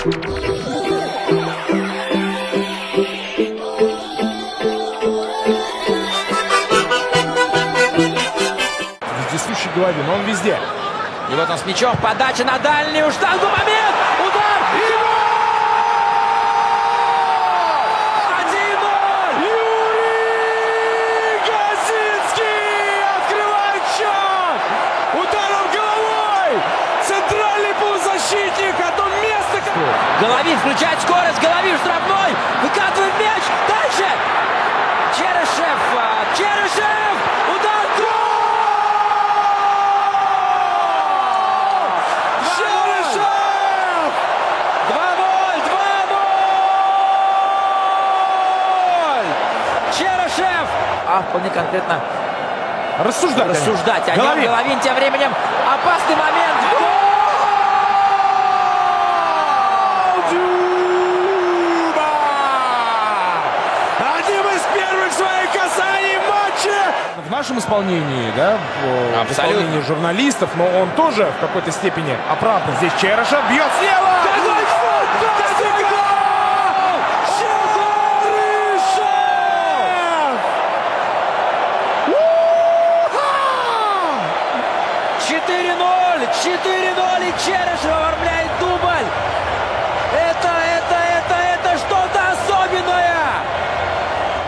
Вездесущий Головин, он везде. И вот он с мячом, подача на дальнюю штангу, момент, удар! И гол! 1-0! Юрий Газинский открывает счет! Ударом головой! Центральный полузащитник, одно место... Головин включает скорость, Головин штрафной, выкатывает мяч, дальше! Черышев, удар, гол! Черышев! 2-0! Черышев! Вполне конкретно рассуждать. Головин тем временем. Опасный момент. Гол! Дюба! Одним из первых своих касаний в матче! В нашем исполнении, да, в исполнении журналистов, но он тоже в какой-то степени оправдан. Здесь Черышев бьет слева! Какой футбол! Черышев! 4-0, и Черышев оформляет дубль. Это что-то особенное.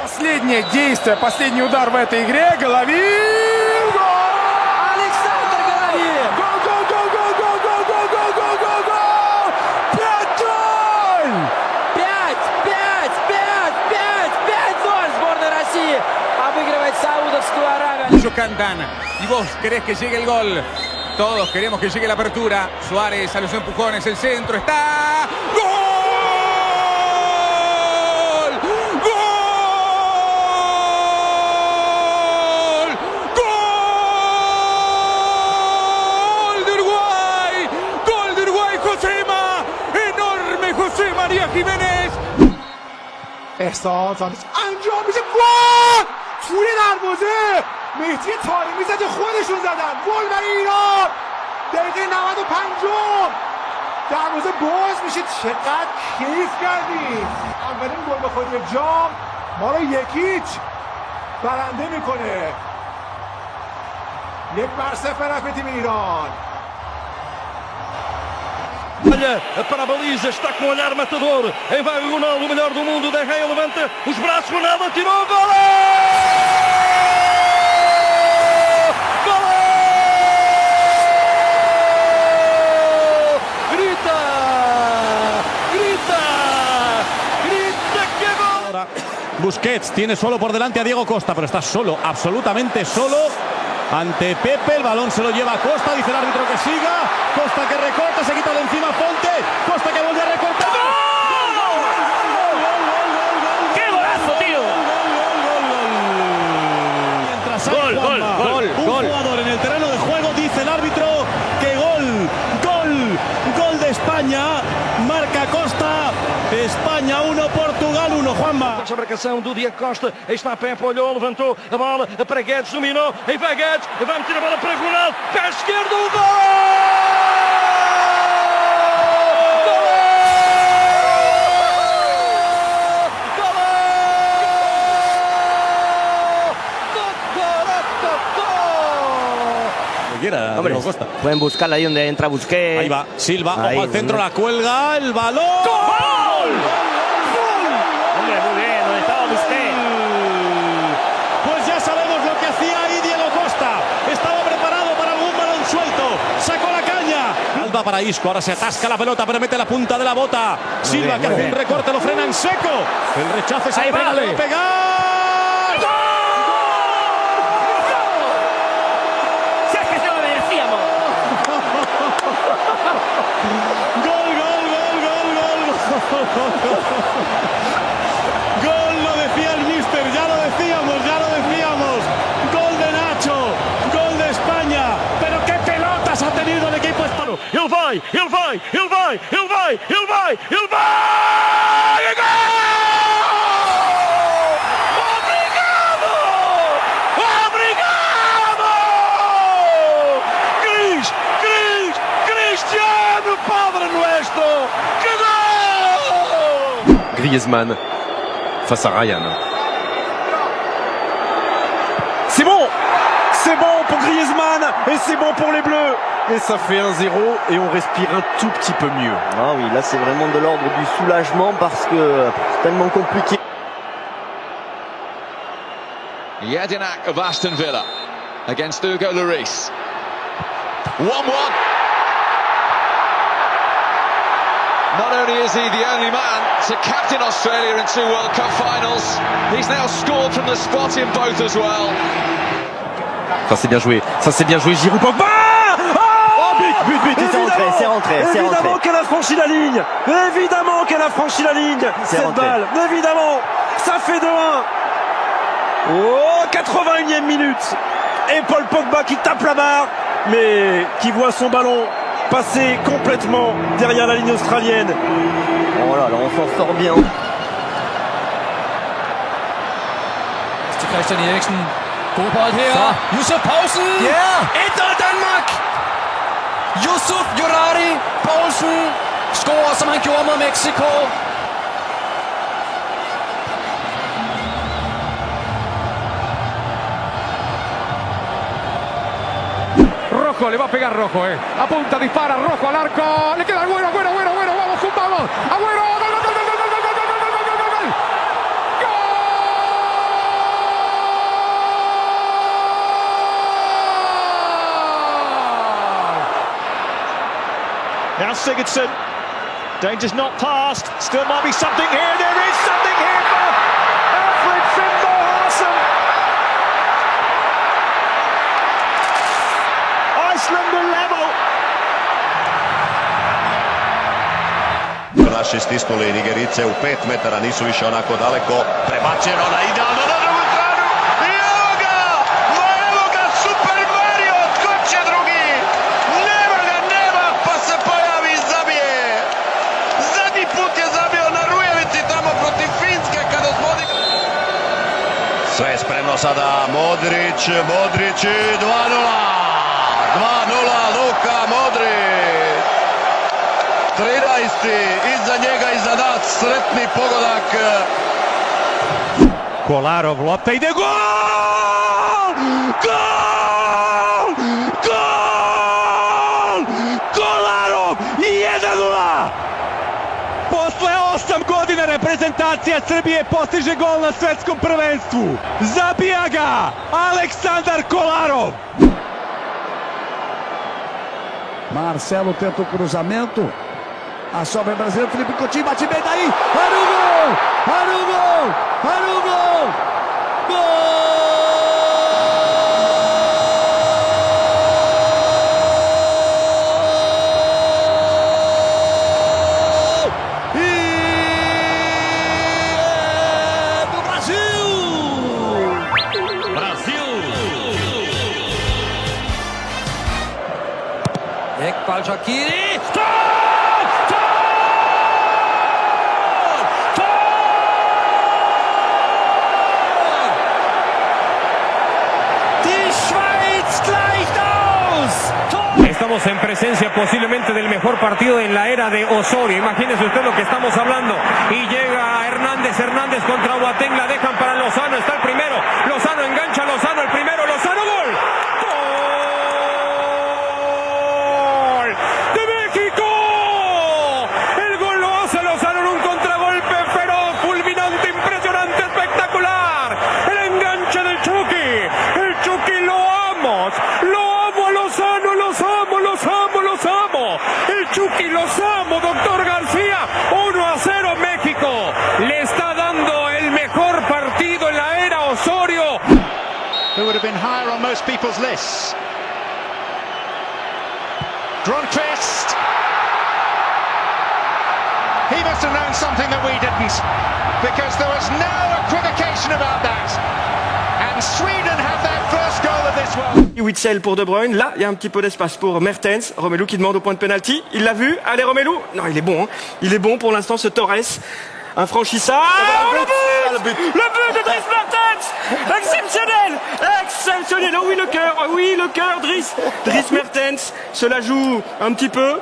Последнее действие, последний удар в этой игре. Головин! Гол! Александр Головин! Гол! 5-0! Сборная России обыгрывает Саудовскую Аравию. Cantana. Y vos querés que llegue el gol. Todos queremos que llegue la apertura. Suárez a los empujones, el centro está. ¡Gol! ¡Gol! ¡Gol de Uruguay! ¡Gol de Uruguay, Josema! ¡Enorme José María Jiménez! احسان سانچز انجام میشه گل توی دروازه مهدی طارمی زده خودشون زدن گل برای ایران دقیقه 95 دروازه باز میشه چقدر کیف کردیم اولین گل به خود جام ما رو یکیچ برنده میکنه 1-0 رفت تیم ایران Olha para a baliza, está com o olhar matador. Aí vai o Ronaldo, o melhor do mundo. De Gea levanta os braços, Ronaldo tirou, gol! Gol! Grita! ¡Que gol! Busquets tiene solo por delante a Diego Costa, pero está solo, absolutamente solo. Ante Pepe, el balón se lo lleva a Costa, dice el árbitro que siga. Costa que recorta, se quita de encima Fonte. Costa que vuelve a recortar. ¡Qué golazo, tío! Gol. Un jugador en el terreno de juego, dice el árbitro que gol de España. Marca Costa. Espanha 1, Portugal 1, Juanma. A marcação do Diego Costa, aí está Pepe, olhou, levantou a bola para Guedes, dominou, aí vai Guedes, vai meter a bola para Ronaldo, pé esquerdo, gol! Hombre, Costa. Pueden buscarla ahí donde entra Busquets. Ahí va, Silva, Ahí, ojo al centro, la cuelga, el balón. ¡Gol! Hombre, muy bien, donde estaba Busquets. Pues ya sabemos lo que hacía ahí Diego Costa. Estaba preparado para algún balón suelto. Sacó la caña. Alba para Isco, ahora se atasca la pelota, pero mete la punta de la bota. Silva que hace un recorte, lo frena en seco. El rechace se pega, le va a pegar. Gol, lo decía el míster, ya lo decíamos. Gol de Nacho, gol de España. Pero qué pelotas ha tenido el equipo español. Ele vai! Cristiano, Padre Nuestro! Que gol! Griezmann face à Ryan. C'est bon pour Griezmann et c'est bon pour les Bleus. Et ça fait 1-0 et on respire un tout petit peu mieux. Ah oui, là c'est vraiment de l'ordre du soulagement parce que c'est tellement compliqué. Jedinak of Aston Villa against Hugo Lloris. 1-1. Not only is he the only man to captain Australia in 2 World Cup finals, he's now scored from the spot in both as well. Ça c'est bien joué, Giroud Pogba. But, c'est rentré. Évidemment qu'elle a franchi la ligne. Cette balle, évidemment. Ça fait 2-1. Oh, 81e minute. Et Paul Pogba qui tape la barre, mais qui voit son ballon passer complètement derrière la ligne australienne. Oh là là, on s'en sort bien. Til Christian Eriksen. God bold her. Yusuf Poulsen. Yeah. 1-0 Danmark. Yusuf Jurari Poulsen scorer, som han gjorde mod Mexico. Rojo, le va a pegar Rojo, apunta, dispara, Rojo al arco, le queda Agüero, vamos, juntamos, Agüero, gol. Now Sigurdsson. Danger's not passed. Still might be something here. There is something here for Alfred Finnbogason. Iceland are level. Naši stisnuli Nigerice u 5 metara, nisu više onako daleko. Prebačeno na idealno na drugu stranu. I evo ga, Super Mario, tko će drugi? Nema, pa se pojavi i zabije. Zadnji put je zabio na Rujevici tamo protiv Finske kada smo sve je spremno sada, Modrić i 2-0. 2-0, Luka Modrić. 13. iza njega, iza nas, sretni pogodak. Kolarov, lopta ide, gol! Kolarov, 1-0! Posle 8 godina reprezentacija Srbije postiže gol na svetskom prvenstvu. Zabija ga Aleksandar Kolarov. Marcelo tenta o cruzamento. A sobra é brasileiro, Felipe Coutinho bate bem daí. Olha o gol! Olha o gol! Olha o gol! Gol! E é do Brasil! Ekbal Shaqiri. Estamos en presencia posiblemente del mejor partido en la era de Osorio. Imagínese usted lo que estamos hablando. Y llega Hernández contra Boateng, la dejan para Lozano, está el primero. Lozano engancha, Lozano el primero, Lozano, gol. ¡Gol de México! El gol lo hace Lozano en un contragolpe feroz, fulminante, impresionante, espectacular. El enganche del Chucky. El Chucky lo amo a Lozano, los amo. El Chucky los amo, doctor García. 1-0 México. Le está dando el mejor partido en la era Osorio. Who would have been higher on most people's lists. Gronqvist. He must have known something that we didn't, because there was no equivocation about that. And Sweden have their first goal of this world. Witsel pour De Bruyne, là il y a un petit peu d'espace pour Mertens, Romelu qui demande au point de pénalty, il l'a vu, allez Romelu, non il est bon, il est bon pour l'instant ce Torres, infranchissable, le but de Dries Mertens, exceptionnel, oh oui le cœur Dries Mertens se la joue un petit peu,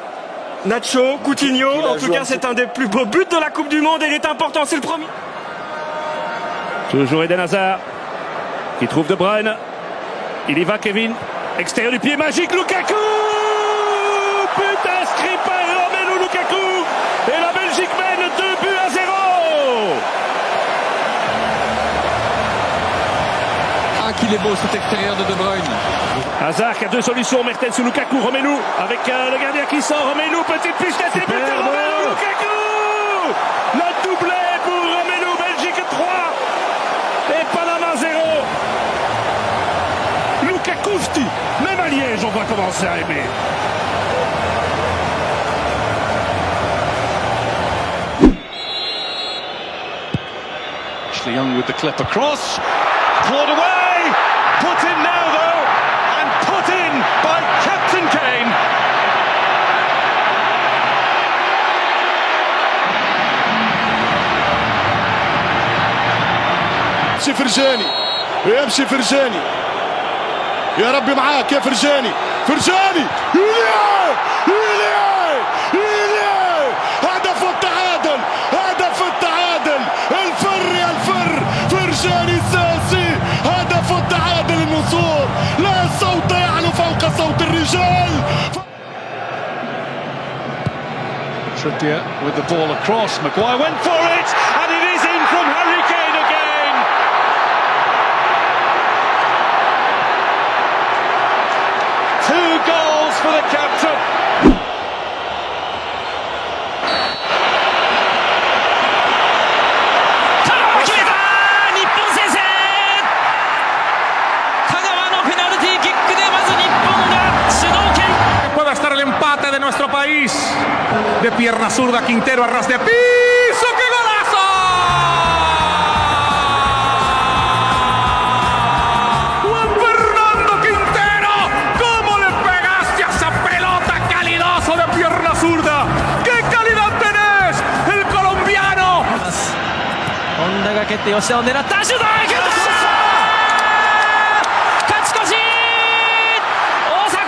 Nacho, Coutinho, en tout cas c'est un des plus beaux buts de la Coupe du Monde et il est important, c'est le premier. Toujours Eden Hazard qui trouve De Bruyne. Il y va Kevin. Extérieur du pied magique, Lukaku. But inscrit par Romelu Lukaku. Et la Belgique mène 2-0. Ah, qu'il est beau cet extérieur de De Bruyne. Hazard qui a deux solutions, Mertens ou Lukaku. Romelu avec le gardien qui sort. Romelu, petite pistette et but de Romelu Lukaku. Le doublé pour Romelu, Belgique 3 et Panama 0. Lukaku, même à Liège, on va commencer à aimer. Ashley Young with the clip across. Clawed away. Put in now though. And put in by Captain Kane. يمشي فرجاني ويمشي فرجاني يا ربي معاك يا فرجاني فرجاني هدف التعادل هدف التعادل الفر يا الفر فرجاني الساسي هدف التعادل النصور لا صوت يعلو فوق صوت الرجال Trippier with the ball across. Maguire went for it and it is in from Harry Kane again. Two goals for the captain. Puede estar el empate de nuestro país. De pierna zurda, Quintero a ras de piso. ¡Qué golazo! Juan Fernando Quintero, ¿cómo le pegaste a esa pelota calidoso de pierna zurda? ¡Qué calidad tenés, el colombiano! Honda が蹴って吉田を狙ったシュート！決めた！勝ち越し！大迫！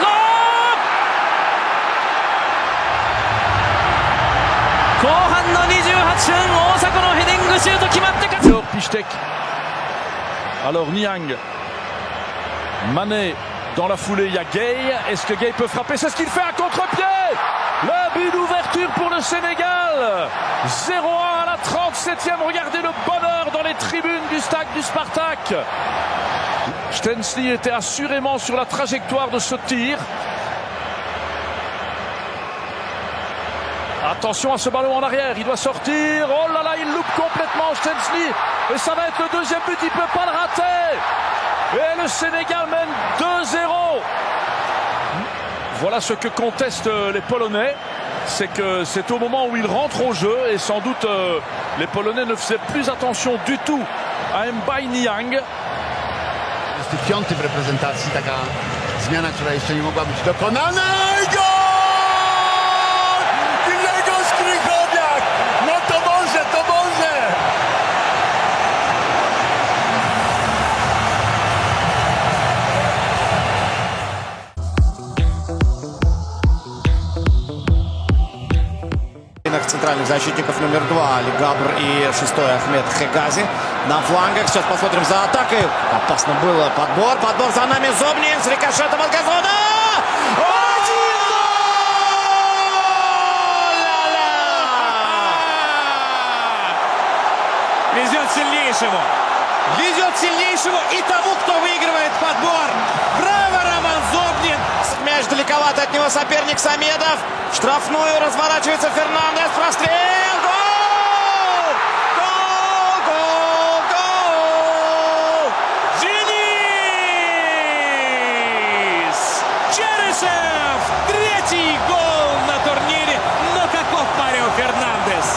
後半の28分、大迫のヘディングシュート決まって勝つ。Piszczek. Alors Niang. Mané dans la foulée, il y a Gay. Est-ce que Gay peut frapper? C'est ce qu'il fait à contre-pied. Le but d'ouverture pour le Sénégal. 0-1 à la 37e. Regardez le bonheur dans les tribunes du stade du Spartak. Stensli était assurément sur la trajectoire de ce tir. Attention à ce ballon en arrière, il doit sortir. Oh là là, il loupe complètement Stensli. Et ça va être le deuxième but, il ne peut pas le rater. Et le Sénégal mène 2-0. Voilà ce que contestent les Polonais. C'est que c'est au moment où ils rentrent au jeu. Et sans doute les Polonais ne faisaient plus attention du tout à Mbaye Niang. Jest piąty w reprezentacji, taka zmiana, która jeszcze nie mogła być dokonana. I gol! No to może, to może! Центральных защитников номер 2 Али Габр и 6-й Ахмед Хегази на флангах. Сейчас посмотрим за атакой. Опасно было. Подбор за нами. Зобнин с рикошетом от газона. Везет сильнейшему и тому, кто выигрывает подбор. Браво, Роман Зобнин. Мяч далековато от него соперник Самедов. В штрафную разворачивается Фернандес. Прострел. Гол! Гол! Гол! Гол! Денис Черышев. Третий гол на турнире. Но каков парень Фернандес.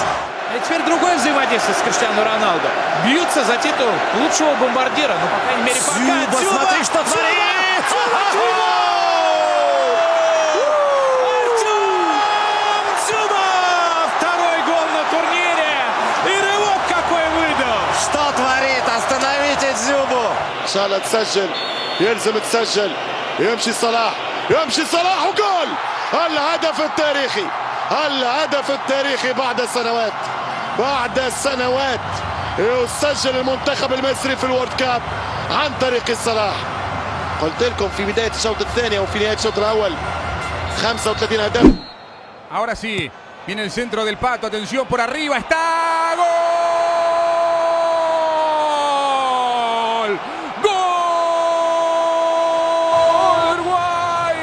И теперь другое взаимодействие с Криштиану Роналдо. Бьются за титул лучшего бомбардира. Ну, по крайней мере, пока. Дзюба, смотри, что творит! Артем Дзюба! Второй гол на турнире. И рывок какой выдал. Что творит? Остановите Дзюбу. ان شاء الله تسجل يلزم تسجل يمشي صلاح وجول الهدف التاريخي الهدف التاريخي بعد سنوات يسجل المنتخب المصري في الورد كاب عن طريق صلاح. قلت لكم في بداية الشوط الثاني أو في نهاية الشوط الأول 35 هدف. Ahora sí, viene el centro del Pato, atención por arriba, está ¡gol! ¡Gol! Uruguay,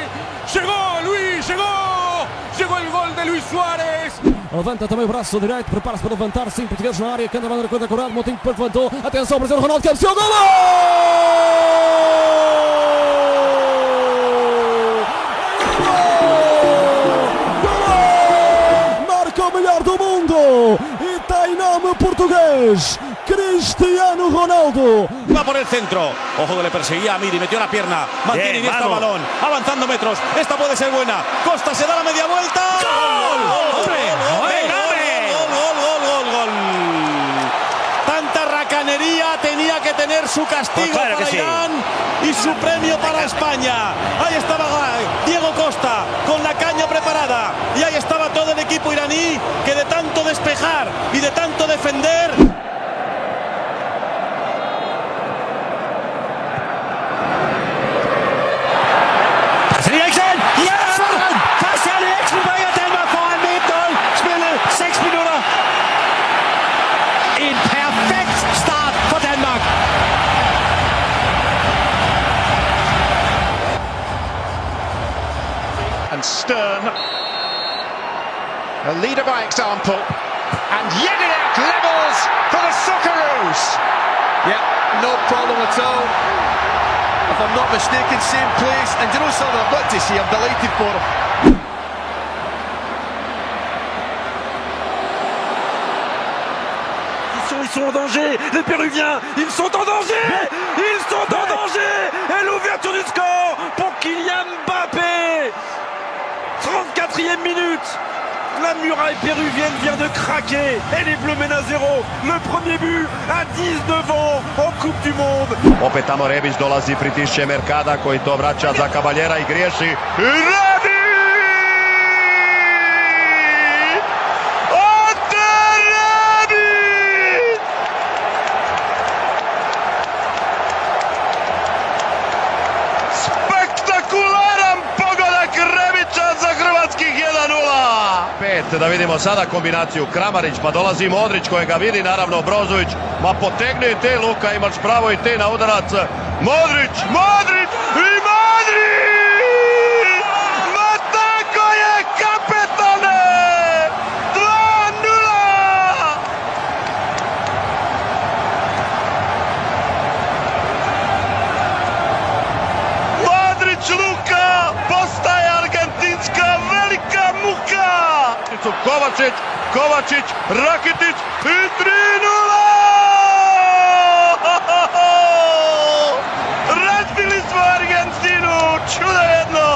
llegó Luis, llegó el gol de Luis Suárez. Levanta também o braço direito, prepara-se para levantar, 5 portugueses na área, canta a bandeira contra Corado, Moutinho depois levantou, atenção, Brasil, Ronaldo, cabeceou, gol! O melhor do mundo e tem nome português, Cristiano Ronaldo. Va por el centro, ojo que le perseguía a Miri, metió la pierna, mantiene y está el balón, avanzando metros, esta puede ser buena, Costa se da la media vuelta. ¡Gol! ¡Gol! Tanta racanería tenía que tener su castigo para Irán y su premio para España. Ahí estaba Diego Costa con la caña preparada y ahí estaba todo el equipo iraní que de tanto despejar y de tanto defender. And Stern, a leader by example, and Jedinak levels for the Socceroos. Yeah, no problem at all. If I'm not mistaken, same place. And you know something I've got to say, I'm delighted for him. Ils sont en danger, les Péruviens, ils sont en danger. Ils sont en danger. Et l'ouverture du score pour Kylian Mbappé. 34e minute. La muraille péruvienne vient de craquer et les Bleus mènent à 0. Le premier but à 19 ans en Coupe du Monde. Opet tamo Rebić dolazi, pritišće Mercada koji to vraća za Cavaliera i griješi. I radi! Ante Rebić! Spektakularan pogodak Rebića za hrvatskih 1:0. 5, da vidimo sada kombinaciju Kramarić, pa dolazi Modrić kojega vidi naravno Brozović, ma potegne i te Luka, imaš pravo i te na udarac. Modrić i Modrić! Ma tako je, kapetane! 2:0! Modrić Luka postaje argentinska velika muka! Kovačić, Rakitic i 3:0! Razbili smo Argentinu, čudo jedno!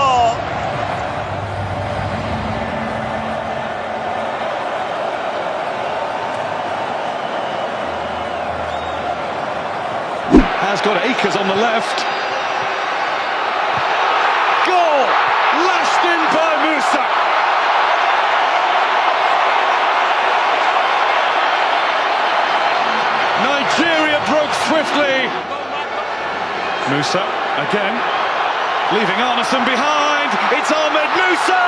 Has got Akers on the left. Goal! Lashed in by Musa. Nigeria broke swiftly. Musa again, leaving Arneson behind. It's Ahmed Musa!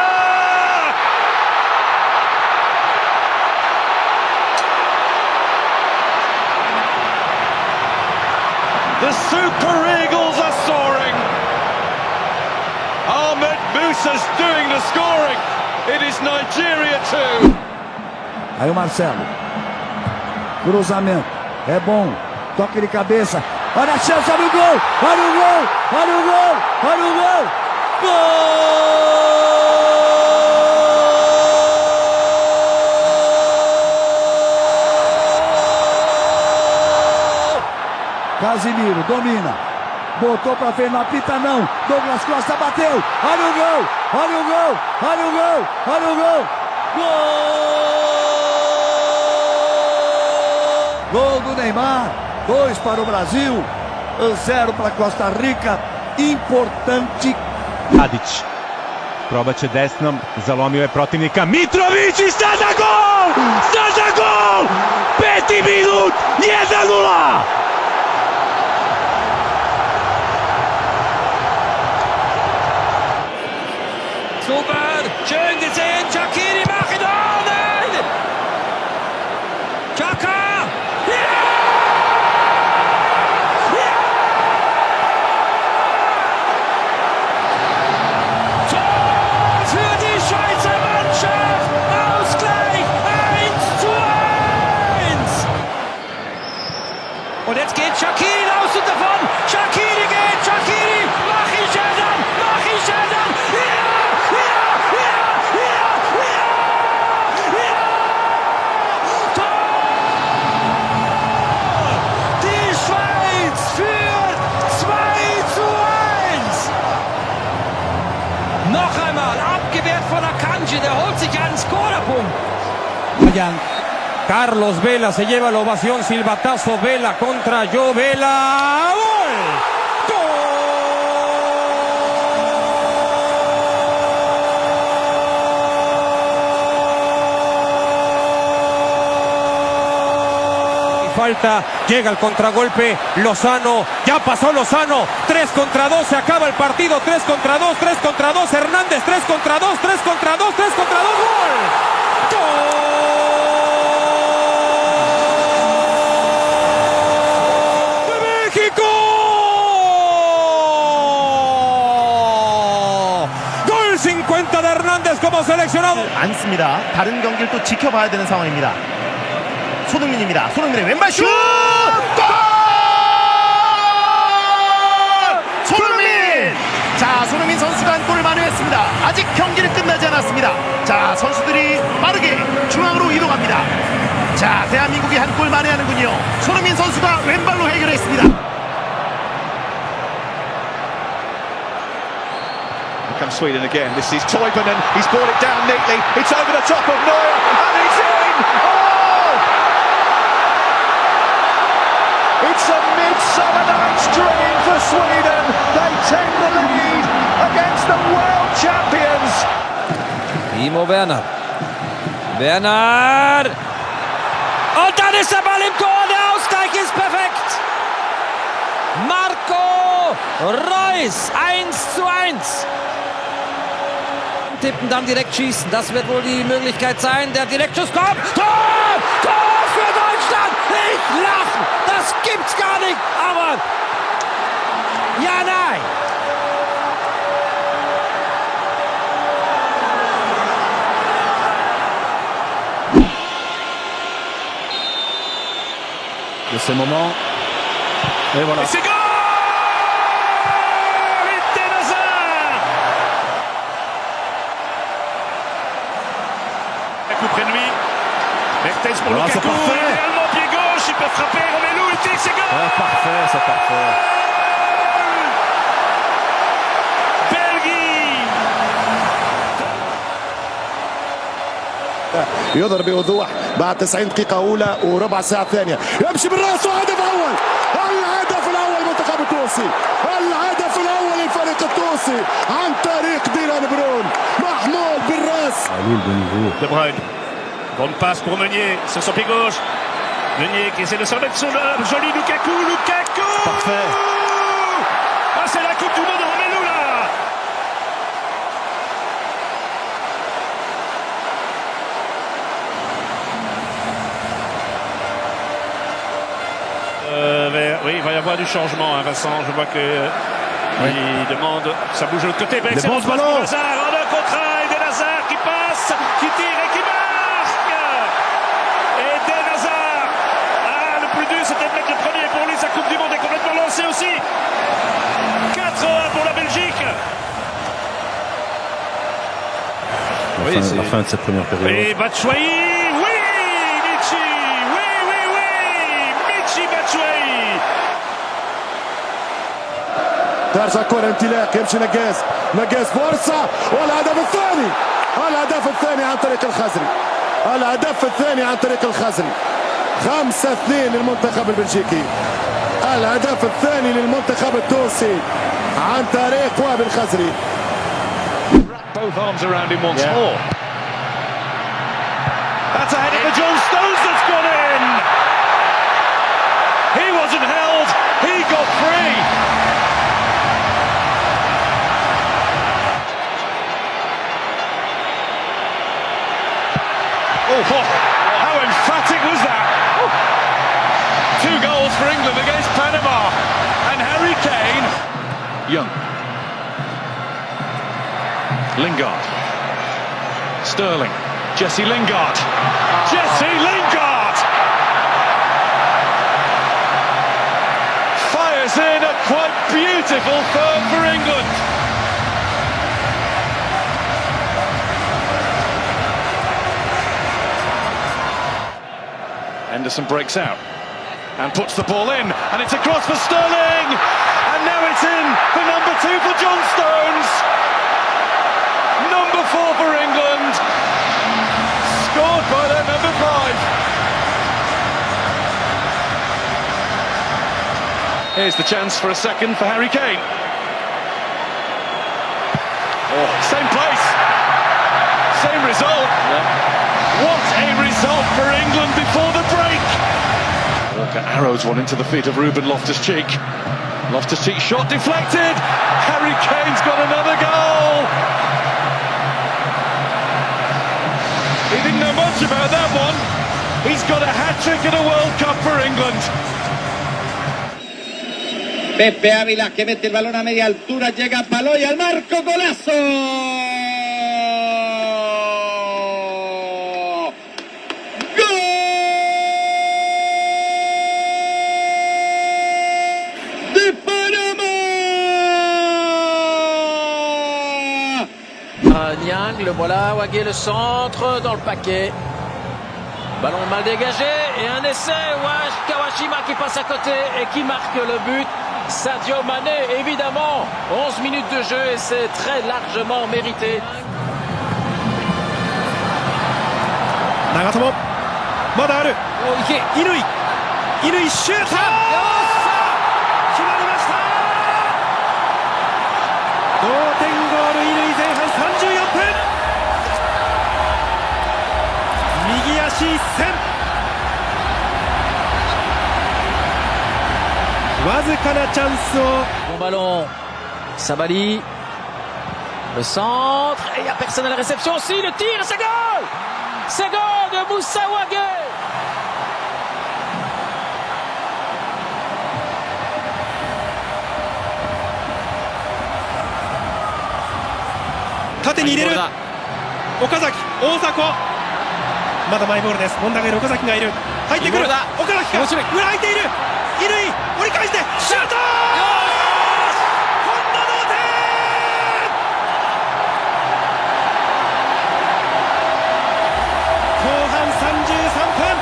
The Super Eagles are soaring. Ahmed Musa's doing the scoring. It is Nigeria 2. Aí o Marcelo. Cruzamento. É bom. Toque de cabeça. Olha a chance, olha o gol! Olha o gol! Olha o gol! Olha o gol! Gol! Casimiro domina. Botou pra frente, não apita não. Douglas Costa bateu. Olha o gol! Olha o gol! Olha o gol! Olha o gol! Gol! Gol do Neymar. 2 para o Brasil, 0 para Costa Rica. Importante. Tadic. Probat će desnom, zalomio je protivnika. Mitrović i sada gol! Sada gol! 5. minut, 1:0! Super, schön gesehen, Shaqiri machen, oh nein! Xhaka! Und jetzt geht Shaqiri raus und davon. Shaqiri geht, Shaqiri, mach ich dann, mach ich dann. Ja, ja, ja, ja, ja, ja. Tor! Die Schweiz führt 2:1. Noch einmal abgewehrt von Akanji, der holt sich einen Scorerpunkt. Carlos Vela se lleva la ovación, silbatazo Vela contra Joe Vela. ¡Gol! ¡Gol! Falta, llega el contragolpe, Lozano, ya pasó Lozano, 3 contra 2, se acaba el partido, 3 contra 2, 3 contra 2, Hernández, 3 contra 2, 3 contra 2, 3 contra 2, ¡gol! ¡Gol! 골 50 de Hernández como seleccionado. 않습니다. 다른 경기를 또 지켜봐야 되는 상황입니다. 손흥민입니다. 손흥민의 왼발 슛! 골! 손흥민! 자, 손흥민 선수가 한 골을 만회했습니다. 아직 경기는 끝나지 않았습니다. 자, 선수들이 빠르게 중앙으로 이동합니다. 자, 대한민국이 한 골 만회하는군요. 손흥민 선수가 왼발로 해결했습니다. Comes Sweden again. This is Toivonen. He's brought it down neatly. It's over the top of Neuer, and it's in. Oh! It's a midsummer night's dream for Sweden. They take the lead against the world champions. Timo Werner. Werner! Und dann ist der Ball im Tor. Der Ausgleich ist perfekt. Marco Reus 1:1. Tippen, dann direkt schießen. Das wird wohl die Möglichkeit sein. Der Direktschuss kommt. Tor! Tor für Deutschland! Ich lache! Das gibt's gar nicht! Aber ja, nein! De ces moments. Et voilà. Et c'est goal! Près de lui, Mertens pour Voilà, Lukaku, idéalement pied gauche, il peut frapper, Romelu, il tire, c'est goal! Parfait, c'est parfait. Belgique! يضرب بوضوح بعد 90 دقيقة أولى وربع ساعة ثانية يمشي بالرأس وهدف أول الهدف الأول المنتخب التونسي الهدف الأول للفريق التونسي عن طريق ديلان برون محمود بالرأس De Bruyne, bonne passe pour Meunier sur son pied gauche. Meunier qui essaie de se remettre sur le joli Lukaku, Lukaku! Parfait. Ah, c'est la Coupe du Monde de Romelu là! Oui, il va y avoir du changement, hein, Vincent. Je vois que il demande, ça bouge de l'autre côté. Les bons ballons. En 1 contre 1, Eden Hazard qui passe, qui tire et qui marque. Eden Hazard. Ah, le plus dur, c'était de mettre le premier pour lui. Sa Coupe du Monde est complètement lancée aussi. 4-1 pour la Belgique. La fin de cette première période. Et Batshuayi. ترجع كرة انطلاق يمشي نقاز فرصة والهدف الثاني الهدف الثاني عن طريق الخزري الهدف الثاني عن طريق الخزري 5-2 للمنتخب البلجيكي الهدف الثاني للمنتخب التونسي عن طريق وائل الخزري Both arms around him once more. That's a header for John Stones that's gone in. He wasn't held, he got free. Oh, how emphatic was that? 2 goals for England against Panama. And Harry Kane. Young. Lingard. Sterling. Jesse Lingard. Jesse Lingard! Fires in a quite beautiful third for England. Henderson breaks out and puts the ball in, and it's across for Sterling, and now it's in for number 2 for John Stones. Number 4 for England, scored by their number 5. Here's the chance for a second for Harry Kane. Oh, same place, same result. What a result for England before the break. Walker arrows one into the feet of Ruben Loftus-Cheek. Loftus-Cheek shot deflected. Harry Kane's got another goal. He didn't know much about that one. He's got a hat-trick at a World Cup for England. Pepe Ávila que mete el balón a media altura, llega Paloy al marco, golazo. Niang, le voilà, Wagué le centre dans le paquet. Ballon mal dégagé et un essai. Kawashima qui passe à côté et qui marque le but. Sadio Mané, évidemment. 11 minutes de jeu et c'est très largement mérité. Nagatomo. まだある。乾シュート。決まりました。同点ゴール、乾前半34分。右足一閃。わずかなチャンスを。Bon ballon. Sabali. Le centre. Et il n'y a personne à la réception aussi. Le tir, c'est goal. C'est goal de Moussa Wagué. 縦に入れる岡崎、大迫、まだマイボールです。問題がいる岡崎がいる、入ってくる岡崎か、裏空いている、乾、折り返してシュート、今度同点。後半33分、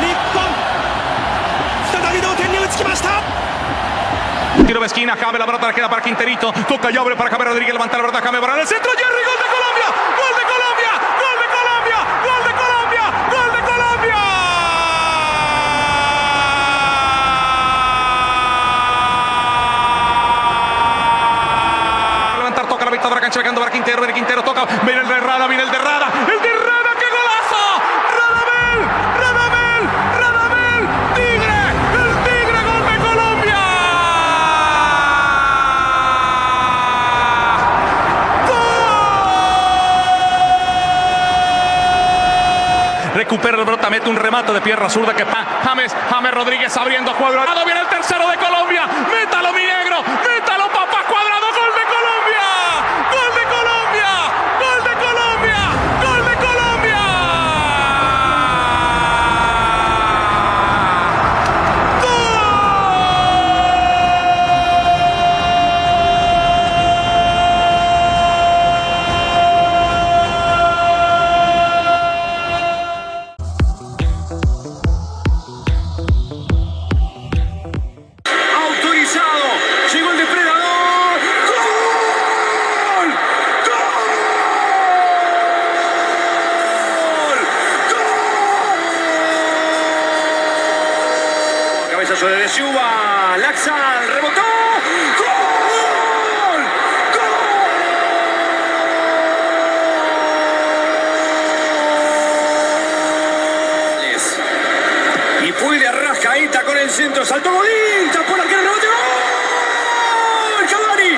日本再び同点に追いつきました。Tiro de esquina, cabe la pelota, queda para Quinterito, toca Llobre para Javier Rodríguez, levanta la pelota, cambia para el centro, Jerry, gol de Colombia, gol de Colombia, gol de Colombia, gol de Colombia, gol de Colombia. Levantar, toca la victoria, cancha pegando para Quintero, viene Quintero, toca, viene el de Rada, qué golazo, Radamel, Tigre, el Tigre, gol de Colombia. Recupera la pelota, mete un remate de pierna zurda que James Rodríguez abriendo a Cuadrado, viene el tercero de Colombia, métalo mi negro, métalo papá Cuadrado, gol de Colombia, gol de Colombia, gol de Colombia, gol de Colombia. Autorizado, llegó el depredador. ¡Gol! ¡Gol! Cabezazo de Siuba, Laxal, rebotó. ¡Gol! ¡Gol! Y puede Arrascaeta con el centro, saltó Godín, tapó el arquero, rebote, ¡gol! ¡Cavani!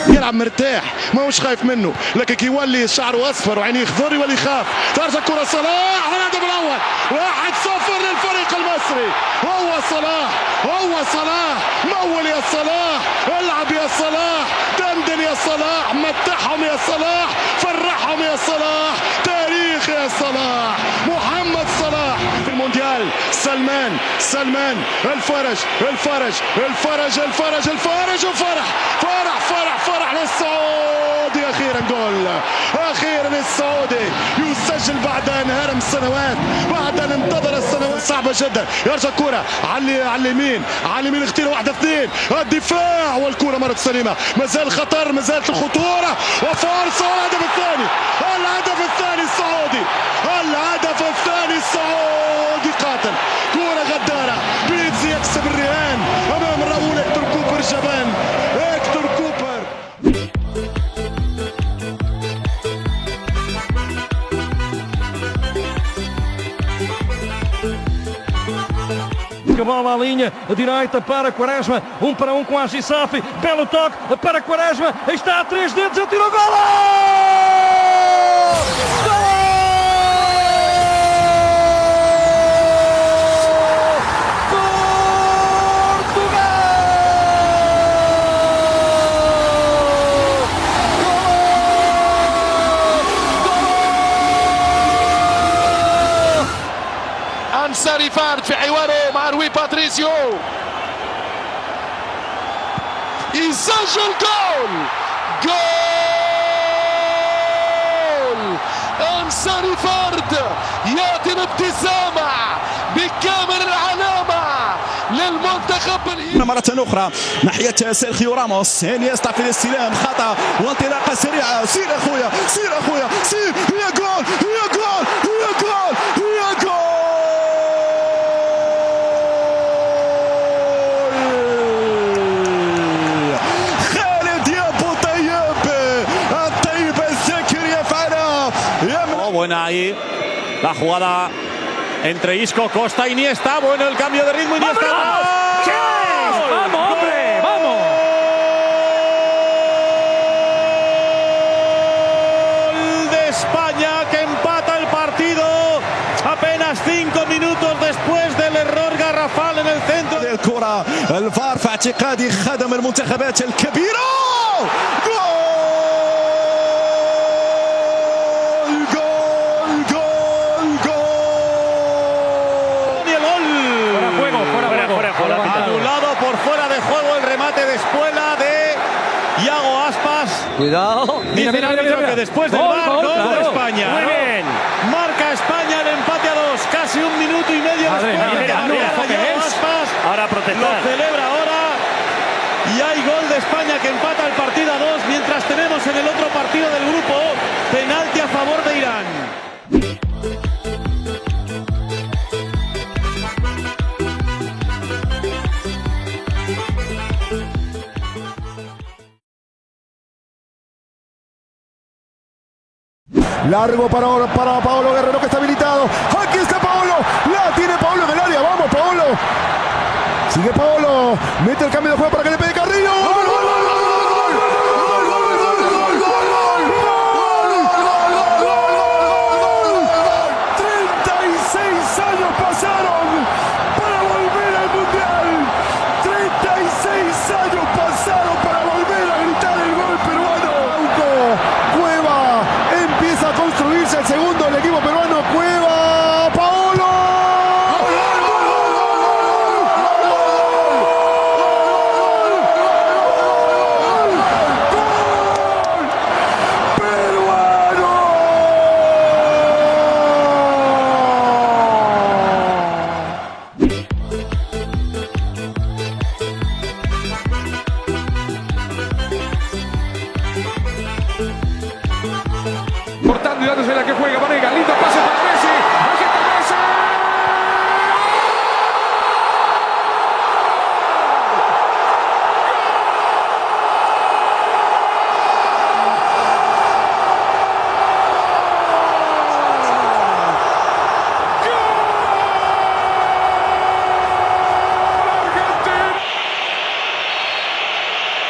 يلعب مرتاح ماهوش خايف منه، لكن كي يولي شعره اصفر وعينيه خضر يولي يخاف. ترجع كرة صلاح الهدف الاول 1-0 للفريق المصري. هو صلاح، هو صلاح، مول يا صلاح، العب يا صلاح، دندن يا صلاح، متعهم يا صلاح، فرحهم يا صلاح، تاريخ يا صلاح، محمد صلاح في المونديال. سلمان الفرج وفرح فرح للسعودي. اخيرا جول، اخيرا السعودي يسجل بعد انهار من السنوات، بعد ان انتظر السنوات صعبه جدا. يرجع الكره على اليمين اختيار 1-2 الدفاع والكره مرت سليمه، مازال خطر، مازالت الخطوره وفرصه. الهدف الثاني السعودي، الهدف الثاني السعودي قاتل. كره غداره، بيتزي يكسب الرهان امام راؤول هيكتور كوبر جبان. هيكتور كوبر A bola à linha, a direita para Quaresma, 1-1 com a Gisafi, belo toque para Quaresma, está a 3 dedos, atirou, golo! أنصاري فارد في حواره مع روي باتريسيو، يسجل جول أنصاري فارد يأتي الابتسامة بكامل العلامة للمنتخب مرة أخرى ناحية سيرخيو راموس. انيستا في الاستلام، خطأ وانطلاقة سريعة. سير أخويا سير، هي جول. Buena ahí la jugada entre Isco, Costa, Iniesta. Bueno, el cambio de ritmo, Iniesta. ¡Vamos, hombre! ¡Vamos! Gol de España que empata el partido apenas 5 minutos después del error garrafal en el centro del كرة. الفار في اعتقادي خدم المنتخبات الكبيرة. Anulado por fuera de juego el remate de Espuela de Iago Aspas. Cuidado. Dice el árbitro que después del VAR, gol de España. Muy bien. Marca España el empate a 2, casi 1 minuto y medio después de que Iago Aspas. Ahora a protestar. Lo celebra ahora. Y hay gol de España que empata el partido a 2, mientras tenemos en el otro partido del grupo penalti a favor de Irán. Largo para Paolo Guerrero, que está habilitado. Aquí está Paolo. La tiene Paolo en el área. Vamos, Paolo. Sigue Paolo. Mete el cambio de juego para que le pegue Carrillo. ¡Gol, gol, gol, gol!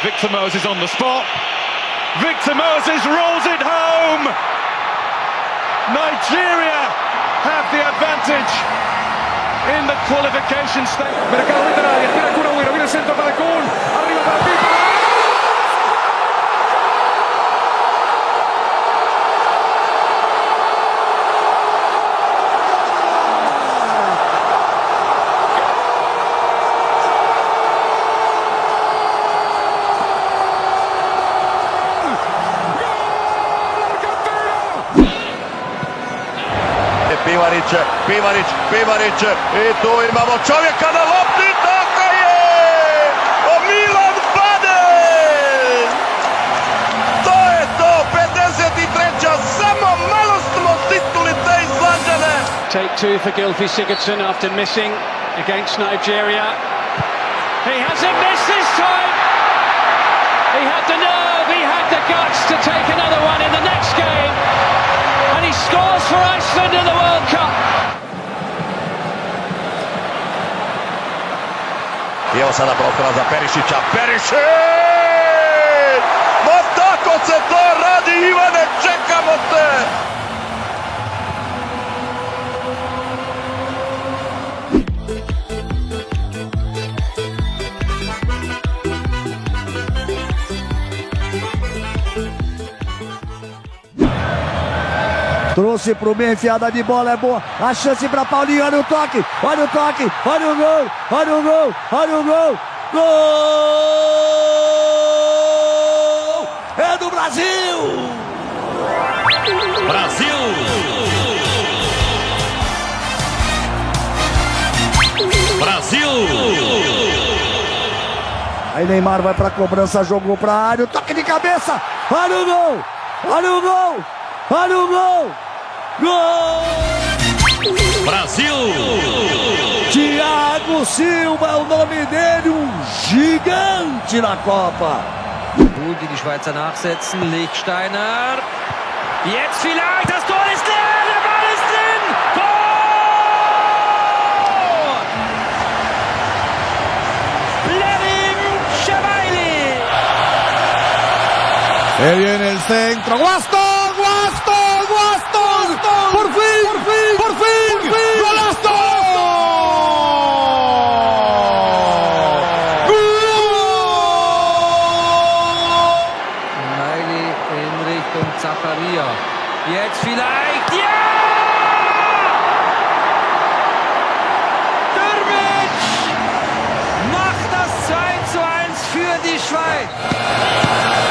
Victor Moses on the spot. Victor Moses rolls it home. Nigeria have the advantage in the qualification stage. Mercado dentro del área, tira Kun Agüero, viene el centro para Kun, arriba para Pipa. Pivaric i tu imamo čovjeka na lopti, tako je! Milan Badel! To je to, 53. Samo malo smo stisnuli te Islanđane. Take two for Gylfi Sigurdsson after missing against Nigeria. He hasn't missed this time. He had the nerve, he had the guts to take another one in the next game. And he scores for Iceland in the World Cup. I evo sada prostora za Perišića. Perišić! Ma tako se to radi, Ivane, čekamo te! Trouxe pro meio, enfiada de bola é boa. A chance para Paulinho, olha o toque, olha o toque, olha o gol, olha o gol, olha o gol. Gol! É do Brasil! Brasil! Brasil! Aí Neymar vai pra cobrança, jogou pra área, o toque de cabeça. Olha o gol! Olha o gol! Olha o gol! Gol! Brasil! Thiago Silva é o nome dele, gigante na Copa. Gut, wie die Schweizer nachsetzen. Lichtsteiner. Jetzt vielleicht, das Tor ist leer, der Ball ist drin! Tor! Blerim Chavaili! Se viene el centro, Guasto, Guasto, Guasto, por fin, golazo. Chavaili in Richtung Zakaria. Jetzt vielleicht, ja! Dürbic macht das 2:1 für die Schweiz.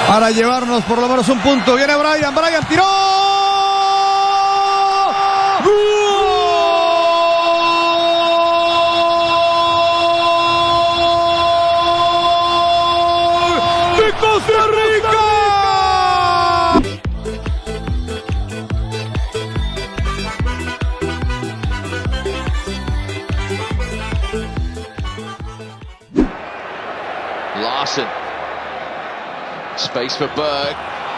Para llevarnos por lo menos un punto. Viene Brian, Brian tiró. ¡Gol de Costa Rica! Larson. Space for Berg.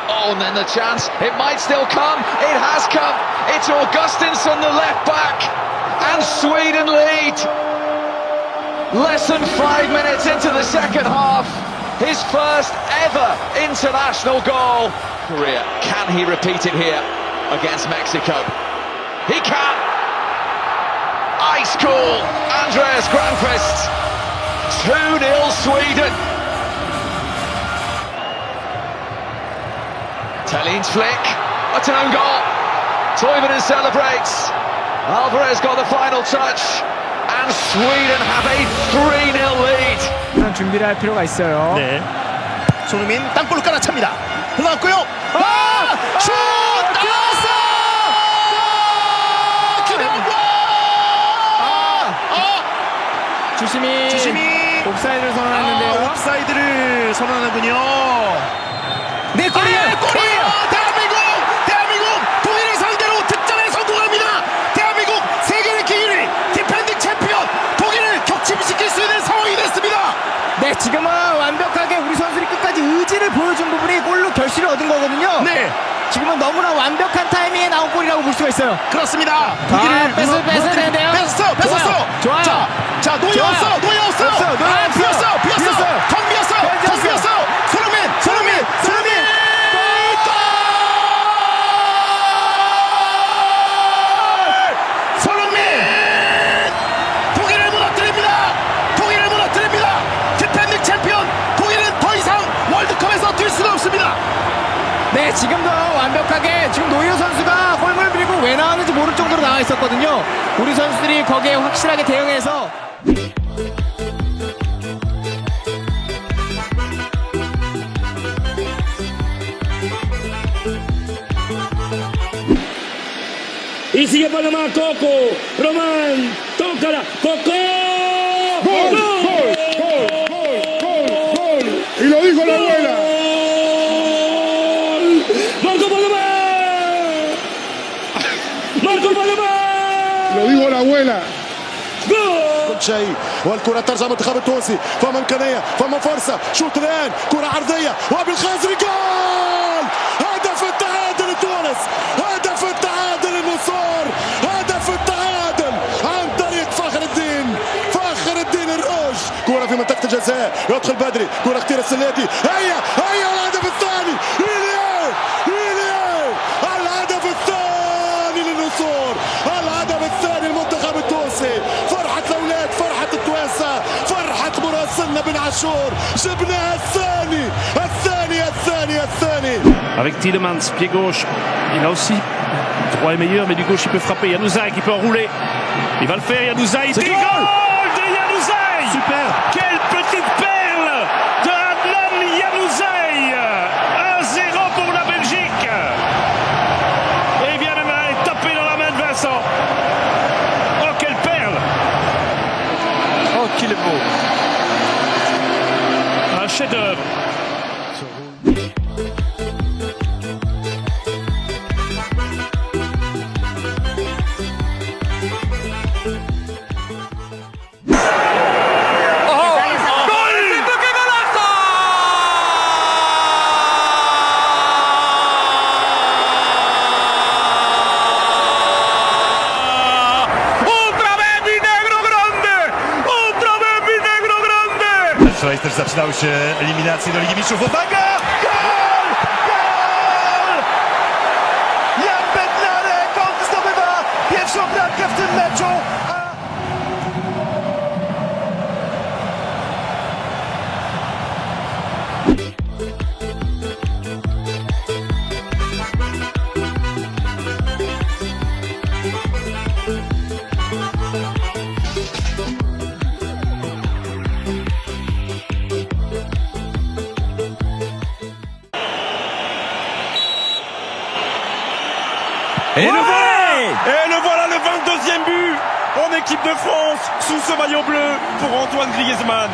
Oh, and then the chance. It might still come. It has come. It's Augustinsson, the left back. And Sweden lead. Less than 5 minutes into the second half. His first ever international goal. Korea. Can he repeat it here against Mexico? He can. Ice cool. Andreas Granqvist. 2-0 Sweden. Telling's flick, a own goal. Toivonen celebrates. Alvarez got the final touch, and Sweden have a 3-0 lead. 준비를 할 필요가 있어요. 네. 손흥민 땅볼로 깔아찹니다. 흘러갔고요. 슛! 들어갔어! 김영권! 주심이 옵사이드를 선언했는데요. 옵사이드를 선언하군요. 네, 골이에요! 골이에요! 대한민국 독일을 상대로 득점에 성공합니다. 대한민국 세계 랭킹 1위 디펜딩 챔피언 독일을 격침시킬 수 있는 상황이 됐습니다. 네, 지금은 완벽하게 우리 선수들이 끝까지 의지를 보여준 부분이 골로 결실을 얻은 거거든요. 네. 지금은 너무나 완벽한 타이밍에 나온 골이라고 볼 수가 있어요. 그렇습니다. 독일을 뺏어야 되는데요. 뺐었어. 좋아요. 자, 노예 없어. 비었어요. 텅 비었어요. 네, 지금도 완벽하게 지금 노이어 선수가 골문을 밀고 왜 나왔는지 모를 정도로 나와 있었거든요. 우리 선수들이 거기에 확실하게 대응해서 Y sigue Panamá, Coco, Román, tócala, Coco. ¡Gol! ¡Gol! ¡Gol! ¡Gol! ¡Gol! Y lo dijo la abuela. ¡Marco Panamá! ¡Marco Panamá! Lo dijo la abuela. كل شيء والكرة ترجع منتخب التونسي فما إمكانية فما فرصة شوط الآن كرة عرضية وبالخزري جول هدف التعادل لتونس هدف التعادل للنصور هدف التعادل عن طريق فخر الدين الروج كرة في منطقة الجزاء يدخل بدري كرة اختيار السلاتي هيا الهدف الثاني الهدف الثاني للنصور الهدف الثاني للمنتخب التونسي فرحة الأولاد فرحة التوانسة فرحة مراسلنا بن عاشور جبناها الثاني. Avec Tielemans, pied gauche, il a aussi droit est meilleur, mais du gauche il peut frapper. Januzaj qui peut enrouler. Il va le faire, Januzaj. Goal de Januzaj. Super. Quelle petite perle de Adnan Januzaj. 1-0 pour la Belgique. Et il vient de taper dans la main de Vincent. Oh, quelle perle. Oh, qu'il est beau. Un chef-d'œuvre. Wczoraj też zaczynały się eliminacje do Ligi Mistrzów. Uwaga! Gol! Jan Bednarek, on zdobywa pierwszą bramkę w tym meczu. Et le voilà le 22e but en équipe de France sous ce maillot bleu pour Antoine Griezmann.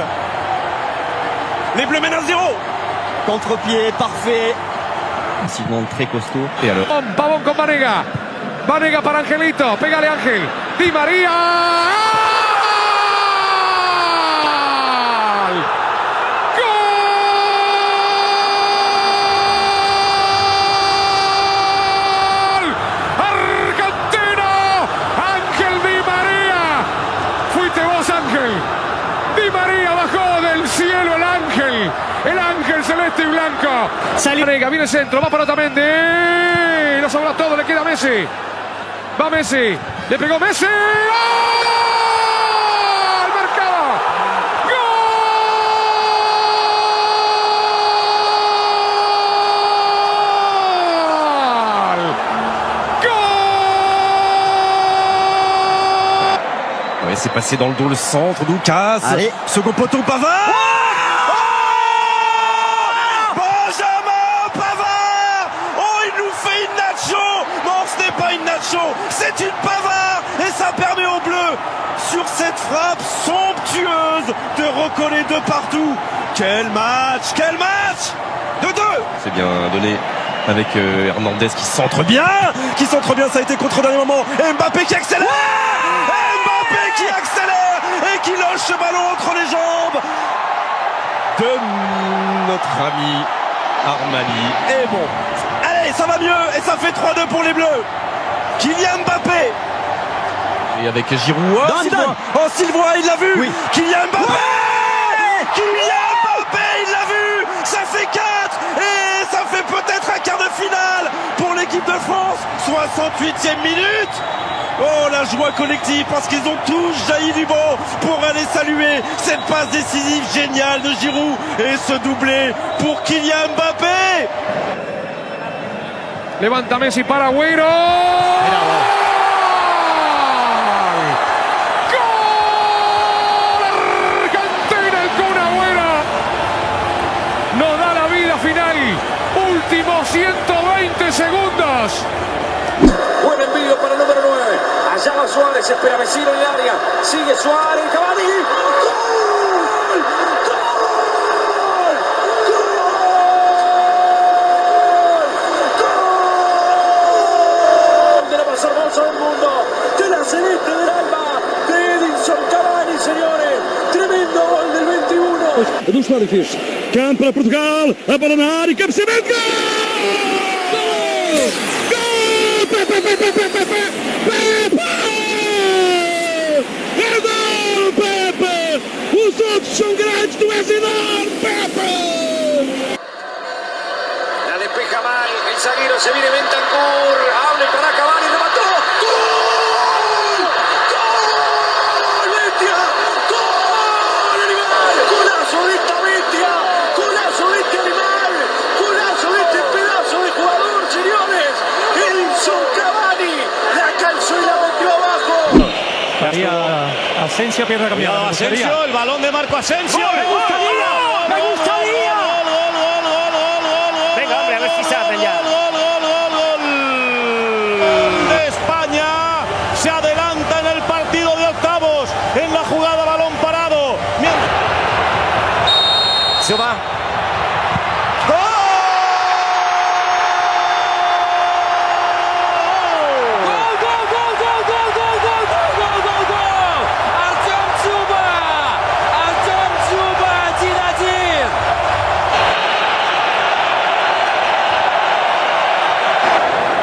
Les Bleus mènent 1-0. contre-pied parfait. Simon très costaud. Et alors Pavón con Vanega. Vanega para Angelito. Pégale Ángel. Di María. Di María bajó del cielo el ángel celeste y blanco. Vanega, viene el centro, va para Otamendi. Lo sobra todo, le queda Messi. Va Messi, le pegó Messi. ¡Gol! ¡Al mercado! Ouais, c'est passé dans le dos le centre, Lucas. Allez. Second poteau, Pavard. Benjamin Pavard. Oh, il nous fait une nacho. Non, ce n'est pas une nacho, c'est une Pavard. Et ça permet aux Bleus, sur cette frappe somptueuse, de recoller de partout. Quel match, quel match. 2-2. C'est bien donné avec Hernandez qui centre bien. Ça a été contre au dernier moment. Et Mbappé qui accélère. Qui accélère et qui loge ce ballon entre les jambes de notre ami Armani. Et bon, allez, ça va mieux et ça fait 3-2 pour les Bleus. Kylian Mbappé. Et avec Giroud. Oh, Sylvain, il l'a vu. Oui. Kylian Mbappé. Ouais. Kylian Mbappé, il l'a vu. Ça fait 4 et ça fait peut-être un quart de finale pour l'équipe de France. 68e minute. Oh, la joie collective parce qu'ils ont tous jailli du banc pour aller saluer cette passe décisive géniale de Giroud et ce doublé pour Kylian Mbappé. Levanta Messi para Agüero. Nos da la vida final. Últimos 120 segundos. Buen envío para el número 9. Allá va Suárez, espera Vecino en el área. Sigue Suárez, Cavani. ¡Gol! ¡Gol! ¡Gol! De la más hermosa del mundo. De la celeste del alma. De Edinson Cavani, señores. Tremendo gol del 21. Dos Félix. Campo para Portugal. A bola na área. Cabeceamento. Gol! Pepe! É gol, Pepe! Os outros são grandes, tu és enorme, Pepe! La despeja mal, el zaguero se viene Bentancur, hable para Cavani, remató. ¡Gol! ¡Gol! ¡Bestia! ¡Gol! ¡Animal! ¡Golazo de esta bestia! ¡Golazo de este animal! ¡Golazo de este pedazo de jugador, señores! Edinson Cavani la calzó y la metió abajo. Asensio pierde cambiado. Asensio, el balón de Marco Asensio. ¡Me gustaría! ¡Me gustaría! Venga, hombre, a ver si se hacen ya. De España se adelanta en el partido de octavos en la jugada balón parado. Silva.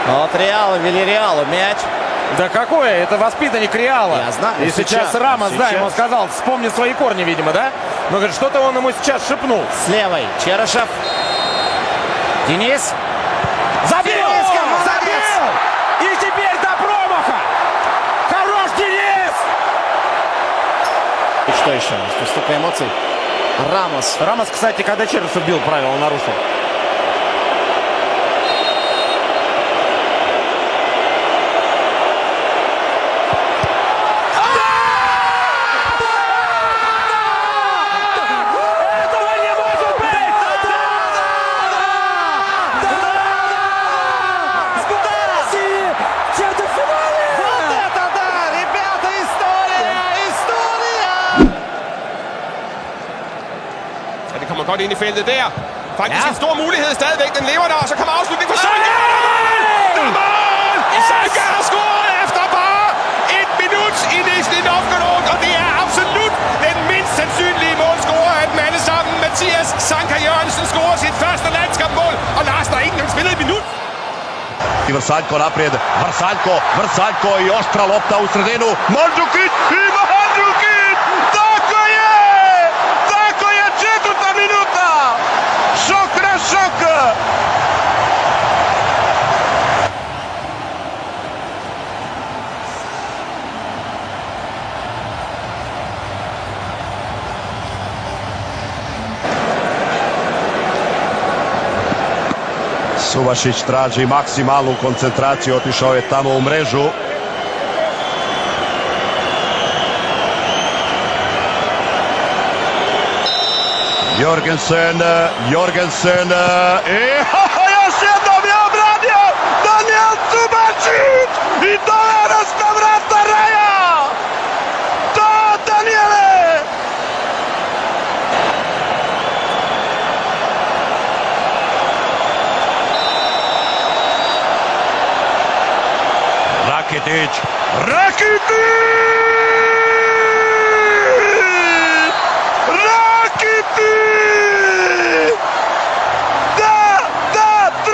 От Реала, Вильяреалу мяч. Да какой? Это воспитанник Реала. Я знаю. И сейчас Рамос, да, ему сказал, вспомни свои корни, видимо, да? Но говорит, что-то он ему сейчас шепнул. С левой Черышев. Денис. Забил! Забил! И теперь до промаха! Хорош, Денис! И что еще? Столько эмоций. Рамос. Рамос, кстати, когда Черышев бил, правила нарушил. Det kommer godt ind i feltet der. Faktisk en stor mulighed stadigvæk. Den lever der, og så kommer afslutningen for Sanka. Der er mål! Sanka har scoret efter bare 1 minut i Nizhny Novgorod, og det er absolut den mindst sandsynlige målscorer af dem alle sammen. Mathias Sanka Jørgensen scorer sit første landskampmål, og Larsen har ikke engang spillet et minut. I Vrsaljko naprijed, Vrsaljko i oštra lopta u sredinu, Mandžukić i Mandžukić! Tako je! Tako je, 4. minuta! Šok na šok! Suvašić traži maksimalnu koncentraciju, otišao je tamo u mrežu. Jorgensen i još jednom je obranio Daniel Suvašić i to je raska vrata Raja! To, Daniele! Rakitic! Da, 3-2!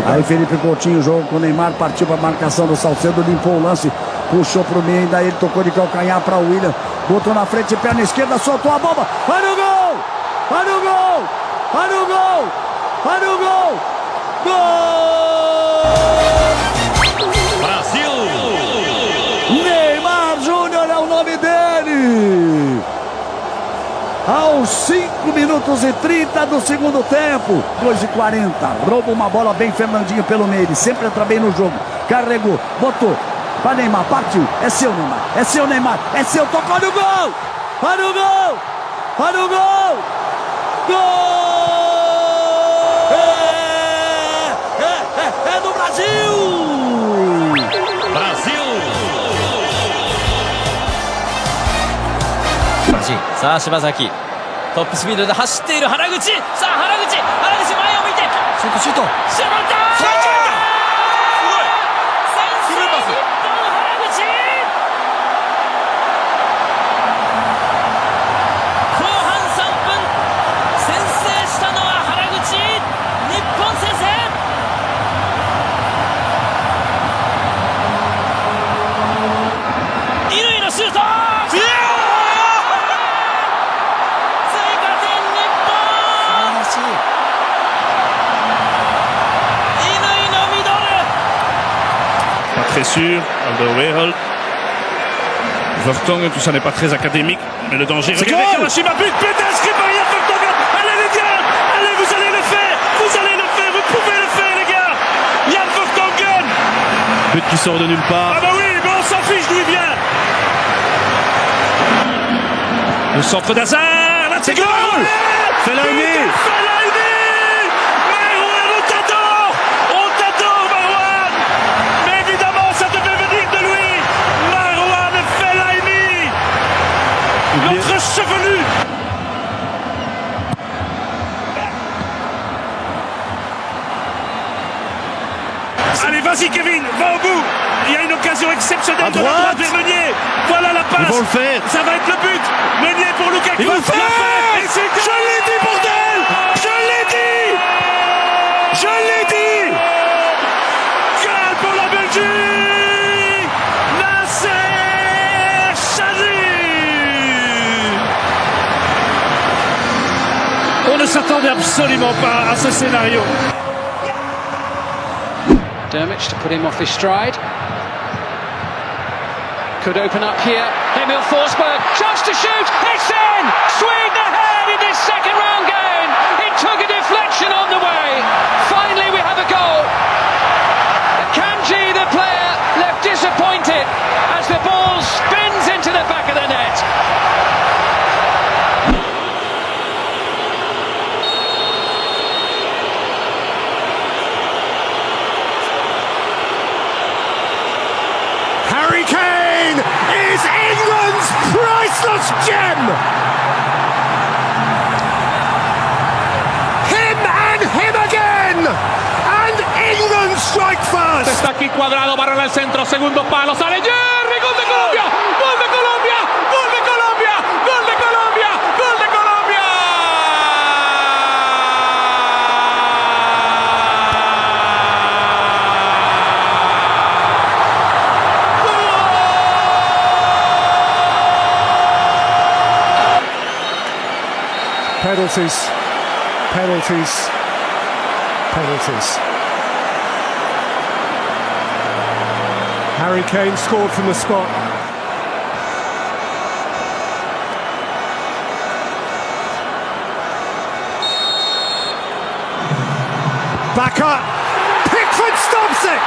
Aí Felipe Coutinho, jogo com o Neymar, partiu para a marcação do Salcedo, limpou o lance, puxou pro meio, daí ele tocou de calcanhar para o William, botou na frente, perna esquerda, soltou a bomba, olha o gol! Olha o gol! Olha o gol! Olha o gol! Gol! Brasil! Neymar Júnior é o nome dele! aos 5 minutos e 30 do segundo tempo. 2:40. Rouba uma bola bem Fernandinho pelo meio. Ele sempre entra bem no jogo. Carregou, botou. Para Neymar, partiu. É seu, Neymar. É seu, Neymar. É seu. Tocou no gol. Olha o gol. Olha o gol. Gol! É do Brasil! Brasil!さあ柴崎トップスピードで走っている原口さあ原口前を向いてシュートシュートシュートTrès sûr, Alderweireld. Vertonghen, tout ça n'est pas très académique, mais le danger. Regardez Kawashima, but inscrit par Yann Vertonghen. Allez les gars, allez, vous allez le faire, vous pouvez le faire les gars. Yann Vertonghen. But qui sort de nulle part. Ah bah oui, mais on s'en fiche d'où il vient. Le centre d'Hazard, là c'est goal. Fellaini. Notre chevelu. Allez, vas-y Kevin, va au bout. Il y a une occasion exceptionnelle de la droite vers Meunier. Voilà la passe. Ils vont le faire. Ça va être le but. Meunier pour Lukaku. Ils vont le faire. Et c'est... Je l'ai dit, bordel. Je l'ai dit. Goal pour la Belgique. Nasser Chadli. On ne s'attendait absolument pas à ce scénario. Dermot to put him off his stride. Could open up here. Emil Forsberg, chance to shoot. It's in! Sweden ahead in this second round game. It took a deflection on the way. Finally we have a goal. Kanji, the player, left disappointed as the ball spins into the back of the net. Harry Kane is England's priceless gem! Him and him again! And England strike first! Está aquí Cuadrado, barra al centro, segundo palo, sale Jerry, gol de Colombia, gol de Colombia, gol de Colombia, gol de Colombia, gol de Colombia. Penalties. Penalties. Penalties. Harry Kane scored from the spot. Back up. Pickford stops it.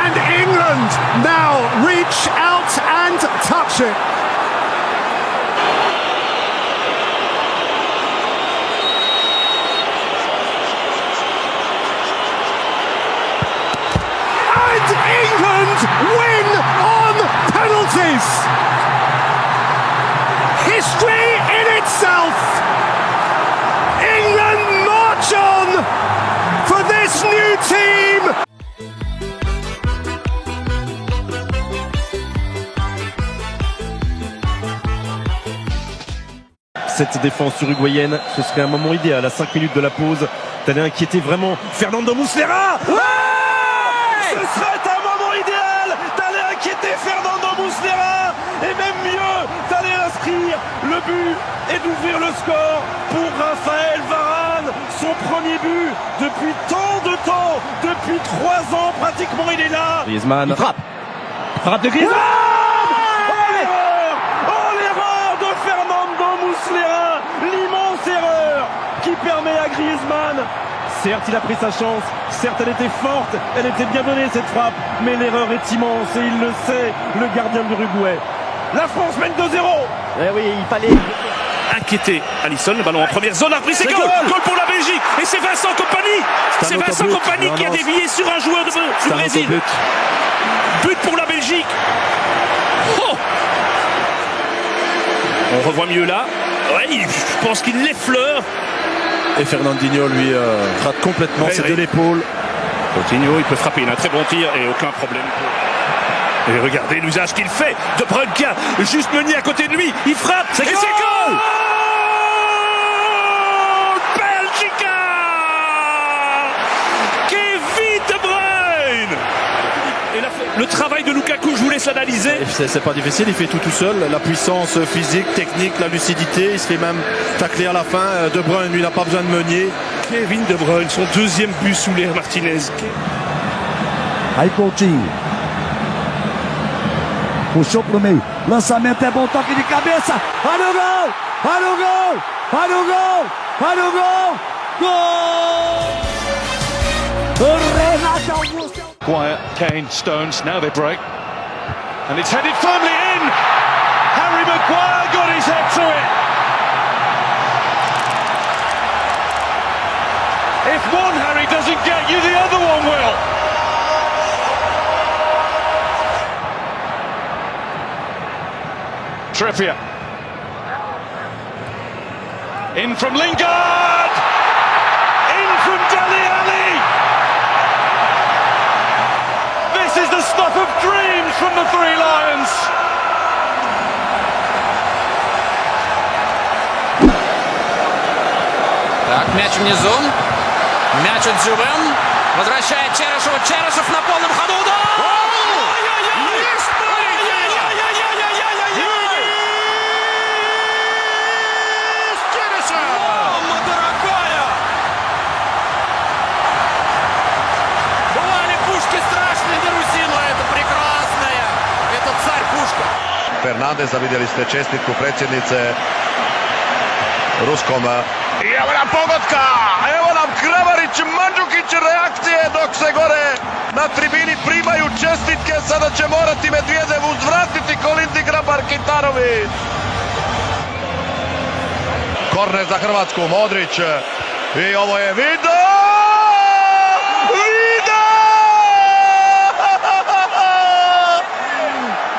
And England now reach out and touch it. England win on penalties. History in itself. England march on for this new team. Cette défense uruguayenne, ce serait un moment idéal à 5 minutes de la pause d'aller inquiéter vraiment Fernando Muslera. Ce serait un moment idéal d'aller inquiéter Fernando Muslera et même mieux d'aller inscrire le but et d'ouvrir le score pour Raphaël Varane. Son premier but depuis tant de temps, depuis 3 ans pratiquement il est là. Griezmann. Il frappe. Frappe de Griezmann. Certes, il a pris sa chance. Certes, elle était forte. Elle était bien donnée, cette frappe. Mais l'erreur est immense et il le sait, le gardien d'Uruguay. La France mène 2-0. Eh oui, il fallait... Inquiété, Alisson, le ballon en première zone, après c'est goal. Goal pour la Belgique. Et c'est Vincent Kompany. C'est Vincent Kompany qui a dévié sur un joueur du Brésil. But pour la Belgique. Oh, on revoit mieux là. Ouais, je pense qu'il l'effleure. Et Fernandinho, lui, rate complètement. C'est de l'épaule. Coutinho, il peut frapper. Il a un très bon tir et aucun problème. Et regardez l'usage qu'il fait. De Bruyne qui a juste Meunier à côté de lui. Il frappe. C'est goal. Belgica. Kevin De Bruyne. Et le travail de Lukaku, je vous laisse l'analyser. C'est pas difficile, il fait tout seul. La puissance physique, technique, la lucidité. Il se fait même tacler à la fin. De Bruyne, lui, n'a pas besoin de Meunier. Kevin De Bruyne, son deuxième but sous l'ère Martinez. Aí Coutinho. Puxou pro meio. Lançamento é bom, toque de cabeça. Olha o gol! Olha o gol! Olha o gol! Olha o gol! Gol! Renato Augusto. Quiet, Kane, Stones, now they break. And it's headed firmly in! Harry Maguire got his head to it! If one Harry doesn't get you, the other one will! Trippier. In from Lingard! In from Dele Alli! This is the stuff of dreams from the Three Lions! Так, мяч внизу. Мяч от Дзюбе. Возвращает Черешев. Черешев на полном ходу. Удар! Мама дорогая! Бывали пушки страшные на Руси, но это прекрасная. Это царь-пушка. Fernandeza, vidjeli ste čestitku predsjednice Ruskom. I evo nam pogotka, evo nam Kramarić, Mandžukić reakcije dok se gore na tribini primaju čestitke. Sada će morati Medvedev uzvratiti Kolindi Grabar-Kitarović. Korner za Hrvatsku, Modrić. I ovo je Vida! Vida!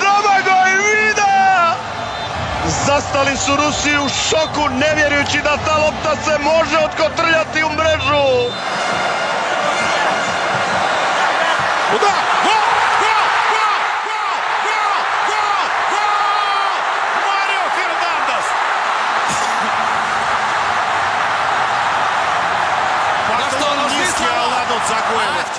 Domagoj Vida! Zastali su Rusi u šoku, ne vjerujući da ta lopta se može otkotrljati u mrežu. Udar! Gol! Gol! Gol! Gol! Gol! Gol! Mario Fernandes! Потом низкий Аладо Цагуэлов.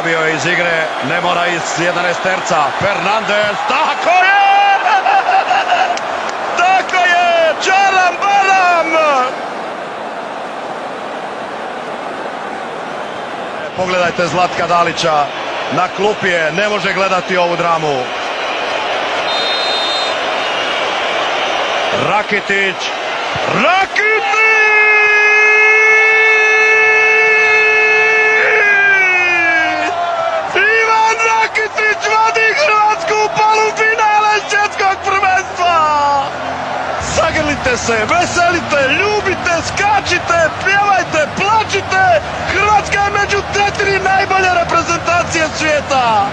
Bio je iz igre, ne mora iz 11 terca. Fernandez, tako je! Tako je! Čaram baram! Pogledajte Zlatka Dalića, na klupi je, ne može gledati ovu dramu. Rakitić, Rakitić! Rakitić vodi Hrvatsku u polufinale svjetskog prvenstva! Zagrlite se, veselite, ljubite, skačite, pjevajte, plačite! Hrvatska je među 4 najbolje reprezentacije svijeta!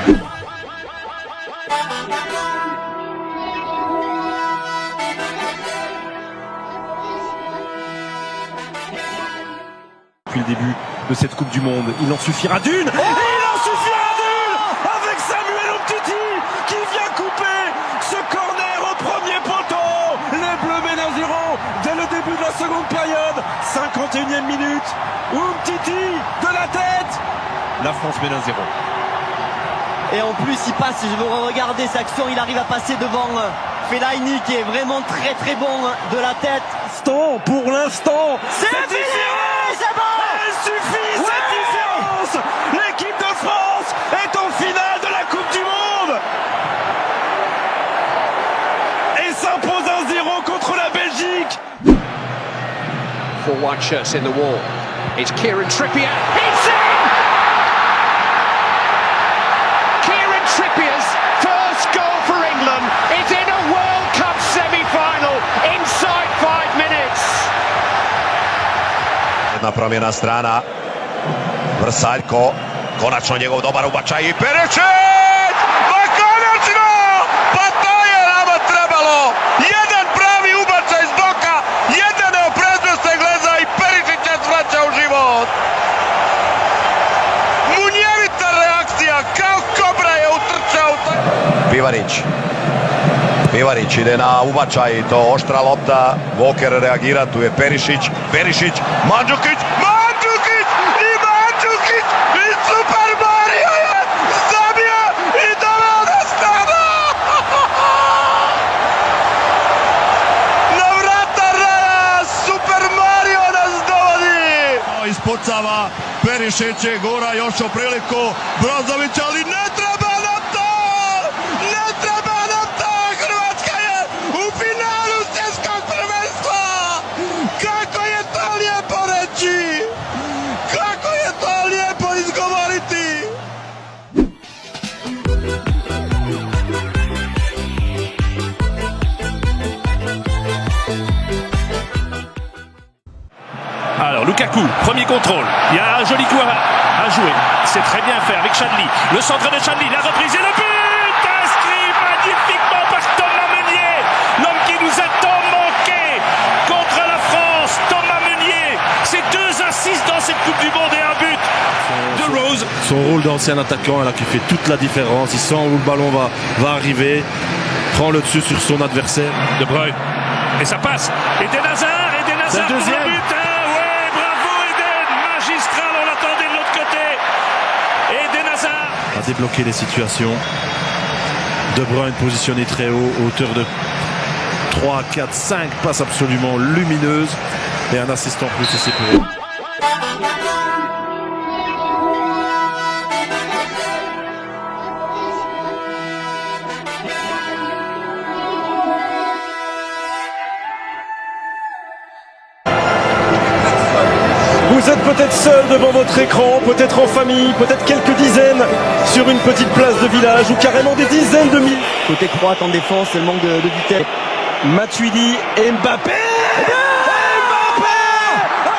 Depuis le début de cette Coupe du Monde, il en suffira d'une! Et il en suffira d'une! Avec Samuel Umtiti qui vient couper ce corner au premier poteau! Les Bleus mènent à 0 dès le début de la seconde période. 51e minute. Umtiti de la tête. La France mène à 0. Et en plus, il passe, je veux regarder cette action, il arrive à passer devant Fellaini qui est vraiment très très bon de la tête. l'instant, C'est fini, c'est bon. elle suffit cette différence. L'équipe de France est en finale de la Coupe du Monde et s'impose 1-0 contre la Belgique. Four white shirts in the wall. It's Kieran Trippier. It's in! Kieran Trippier's first goal for England is in a World Cup semi-final inside 5 minutes. Jedna promjena strana. Vrsaljko, konačno njegov dobar ubačaj i Perišić! Pa konačno! Pa to je nama trebalo! Jedan pravi ubačaj s boka, jedan neoprezno se gleda i Perišić je svraća u život! Munjevita reakcija, kao kobra je utrčao u taj... Pivarić ide na ubačaj, to oštra lopta, Walker reagira, tu je Perišić, Mandžukić i Super Mario je zabio i doveo do stada! Na vrata raja Super Mario nas dovodi! Ispucava Perišić je gura još o priliku Brozović, ali ne treba nam to! Hrvatska je u finalu svjetskog prvenstva! Kako je to lijepo reći! Kako je to lijepo izgovoriti! Alors Lukaku, premier contrôle. Il y a un joli coup à jouer. C'est très bien fait avec Chadli. Le centre de Chadli, la reprise et le but inscrit magnifiquement par Thomas Meunier. L'homme qui nous a tant manqué contre la France. Thomas Meunier. C'est 2 assists dans cette Coupe du Monde et un but de Rose. Son rôle d'ancien attaquant là, qui fait toute la différence. Il sent où le ballon va arriver. Prend le dessus sur son adversaire. De Bruyne. Et ça passe. Eden Hazard C'est le pour deuxième. le but. Ouais, bravo Eden. Magistral, on l'attendait de l'autre côté. Eden Hazard. A débloqué les situations. De Bruyne positionné très haut, hauteur de 3, 4, 5 passes absolument lumineuses. Et un assistant plus ici pour eux. Vous êtes peut-être seul devant votre écran, peut-être en famille, peut-être quelques dizaines sur une petite place de village ou carrément des dizaines de milliers. Côté croate en défense, c'est le manque de vitesse. Matuidi et Mbappé!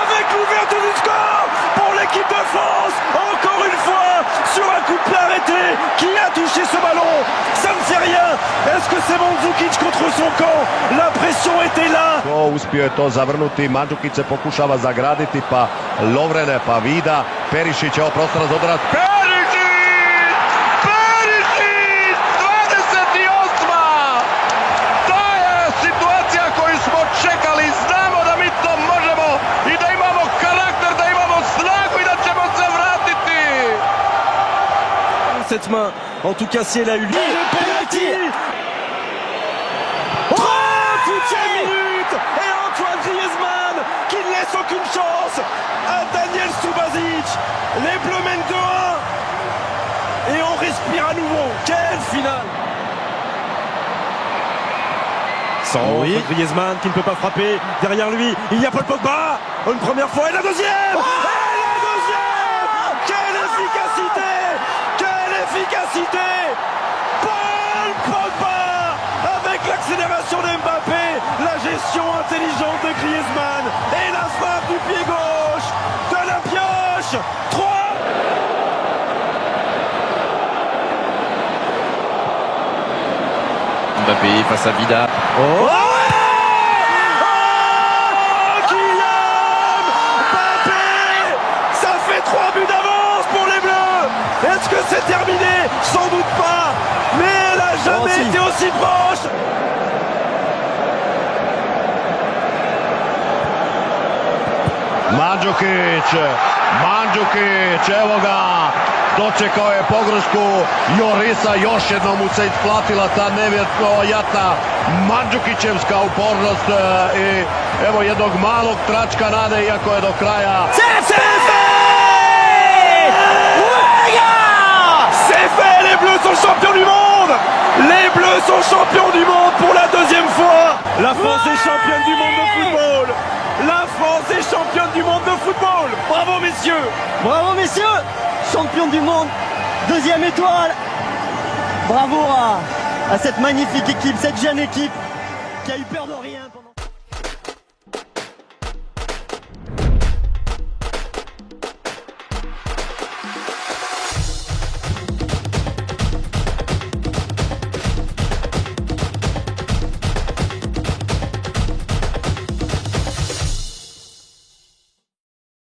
Avec l'ouverture du score pour l'équipe de France, encore une fois sur un coup de pied arrêté. Qui a touché ce ballon? Ça ne fait rien. Est-ce que c'est Mandzukic contre son camp? La pression était là. Uspio je to zavrnuti, Mandžukić se pokušava zagraditi, pa Lovren, pa Vida, Perišić, evo prostora za udarac. Perišić! 28! To je situacija koju smo čekali, znamo da mi to možemo i da imamo karakter, da imamo snagu i da ćemo se vratiti! Cette main, en tout cas si elle a eu lieu. Le penalty! 38e minute et Antoine Griezmann qui ne laisse aucune chance à Daniel Subasic. Les Bleus mènent 2-1 et on respire à nouveau. Quelle finale! Sans Griezmann qui ne peut pas frapper. Derrière lui, il y a Paul Pogba. Une première fois et la deuxième! Et la deuxième! Quelle efficacité! Quelle efficacité! Paul Pogba avec l'accélération de Mbappé, la gestion intelligente de Griezmann et la frappe du pied gauche de la pioche. 3. Mbappé face à Vida. Oh, Kylian Mbappé! Ça fait 3 buts d'avance pour les Bleus. Est-ce que c'est terminé? Sans doute pas. Mais elle n'a jamais été aussi proche. Mandžukić, evo ga, dočekao je pogrešku Jorisa, još jednom mu se isplatila ta nevjerojatna Mandžukićevska upornost i evo jednog malog tračka nade, iako je do kraja. C'est fait, les Bleus sont champions du monde. Les Bleus sont champions du monde pour la deuxième fois. La France est championne du monde de football. La France est championne du monde de football. Bravo messieurs. Bravo messieurs. Champion du monde, deuxième étoile. Bravo à cette magnifique équipe, cette jeune équipe qui a eu peur de rien.